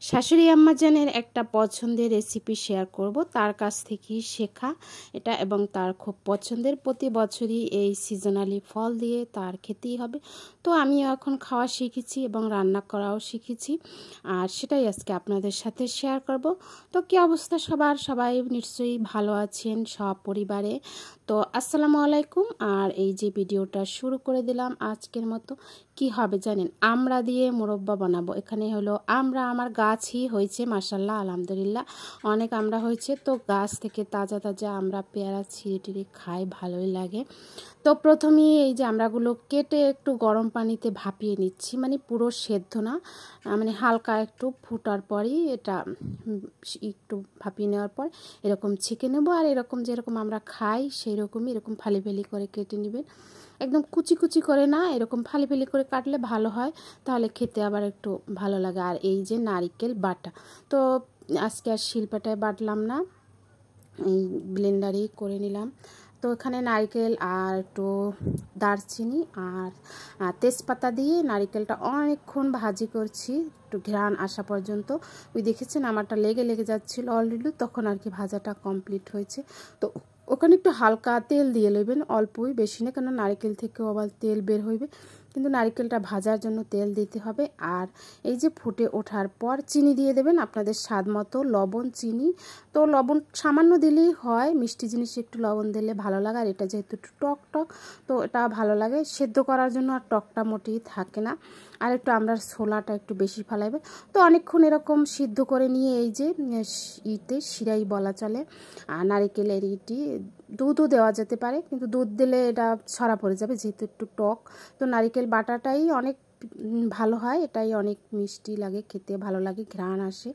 শাশুড়ি আম্মাজানের একটা পছন্দের রেসিপি শেয়ার করব, তার কাছ থেকেই শেখা এটা এবং তার খুব পছন্দের। প্রতি বছরই এই সিজনালি ফল দিয়ে তার খেতেই হবে। তো আমিও এখন খাওয়া শিখেছি এবং রান্না করাও শিখেছি, আর সেটাই আজকে আপনাদের সাথে শেয়ার করব। তো কী অবস্থা সবার? সবাই নিশ্চয়ই ভালো আছেন সব পরিবারে। তো আসসালামু আলাইকুম। আর এই যে ভিডিওটা শুরু করে দিলাম আজকের মতো। কি হবে জানেন? আমড়া দিয়ে মোরব্বা বানাবো। এখানে হলো আমড়া, আমার গাছই হয়েছে মাশাল্লাহ, আলহামদুলিল্লাহ অনেক আমড়া হয়েছে। তো গাছ থেকে তাজা তাজা আমরা পেয়ারা ছিঁড়ে টিড়ে খাই, ভালোই লাগে। তো প্রথমেই এই যে আমড়াগুলো কেটে একটু গরম পানিতে ভাপিয়ে নিচ্ছি, মানে পুরো সেদ্ধ না, মানে হালকা একটু ফুটার পরই এটা একটু ভাপিয়ে নেওয়ার পর এরকম ছেঁকে নেব। আর এরকম যেরকম আমরা খাই সেই রকমই এরকম ফালি ফালি করে কেটে নেবেন, একদম কুচি কুচি করে না, এরকম ফালি ফালি করে কাটলে ভালো হয়, তাহলে খেতে আবার একটু ভালো লাগে। আর এই যে নারকেল বাটা, তো আজকে আর শিলপাটায় বাটলাম না, এই ব্লেন্ডারেই করে নিলাম। তো এখানে নারকেল আর একটু দারচিনি আর তেজপাতা দিয়ে নারকেলটা অনেকক্ষণ ভাজি করছি, একটু ঘ্রাণ আসা পর্যন্ত। ওই দেখেছেন আমারটা লেগে লেগে যাচ্ছিল অলরেডি, তখন আর কি ভাজাটা কমপ্লিট হয়েছে। তো ওখানে একটু হালকা তেল দিয়ে নেবেন, অল্পই, বেশি না, কেন নারকেল থেকেও আবার তেল বের হইবে, কিন্তু নারকেলটা ভাজার জন্য তেল দিতে হবে। আর এই যে ফুটে ওঠার পর চিনি দিয়ে দেবেন আপনাদের স্বাদ মতো, লবণ চিনি। তো লবণ সামান্য দিলেই হয়, মিষ্টি জিনিস একটু লবণ দিলে ভালো লাগে। আর এটা যেহেতু একটু টক টক, তো এটা ভালো লাগে সেদ্ধ করার জন্য, আর টকটা মোটেই থাকে না। আর একটু আমরা ছোলাটা একটু বেশি ফালাইবে। তো অনেকক্ষণ এরকম সিদ্ধ করে নিয়ে এই যে শিরাই বলা চলে, আর নারিকেলের দুধও দেওয়া যেতে পারে, কিন্তু দুধ দিলে এটা ছড়া পড়ে যাবে যেহেতু একটু টক। তো নারিকেল বাটাটাই অনেক ভালো হয়, এটাই অনেক মিষ্টি লাগে, খেতে ভালো লাগে, ঘ্রাণ আসে।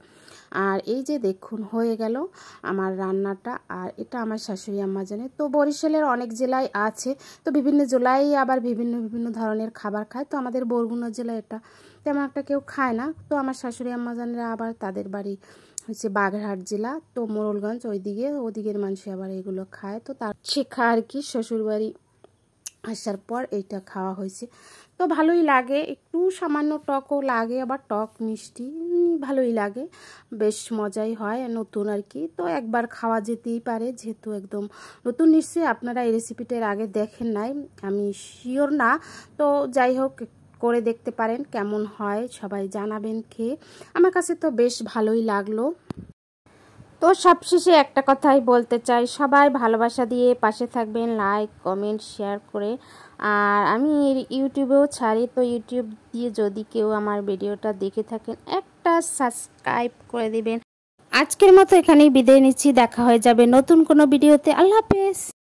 আর এই যে দেখুন হয়ে গেল আমার রান্নাটা। আর এটা আমার শাশুড়ি আম্মা জানে। তো বরিশালের অনেক জেলায় আছে, তো বিভিন্ন জেলায় আবার বিভিন্ন বিভিন্ন ধরনের খাবার খায়। তো আমাদের বরগুনা জেলায় এটা তেমন একটা কেউ খায় না। তো আমার শাশুড়ি আম্মা জানেরা আবার তাদের বাড়ি হচ্ছে বাগেরহাট জেলা, তো মোরলগঞ্জ ওদিকের মানুষ আবার এগুলো খায়। তো তার শেখা আর কি, শ্বশুরবাড়ি আসার পর এইটা খাওয়া হয়েছে। তো ভালোই লাগে, একটু সামান্য টকও লাগে, আবার টক মিষ্টি ভালোই লাগে, বেশ মজাই হয়, নতুন আর কি। তো একবার খাওয়া যেতেই পারে, যেহেতু একদম নতুন। নিশ্চয়ই আপনারা এই রেসিপিটার আগে দেখেন নাই, আমি শিওর না। তো যাই হোক, করে দেখতে পারেন, কেমন হয় সবাই জানাবেন খেয়ে। আমার কাছে তো বেশ ভালোই লাগলো। তো সবশেষে একটা কথাই বলতে চাই, সবাই ভালোবাসা দিয়ে পাশে থাকবেন, লাইক কমেন্ট শেয়ার করে। আর আমি ইউটিউবেও ছাড়ি, তো ইউটিউব দিয়ে যদি কেউ আমার ভিডিওটা দেখে থাকেন একটা সাবস্ক্রাইব করে দিবেন। আজকের মতো এখানেই বিদায় নিচ্ছি, দেখা হয়ে যাবে নতুন কোনো ভিডিওতে। আল্লাহ হাফেজ।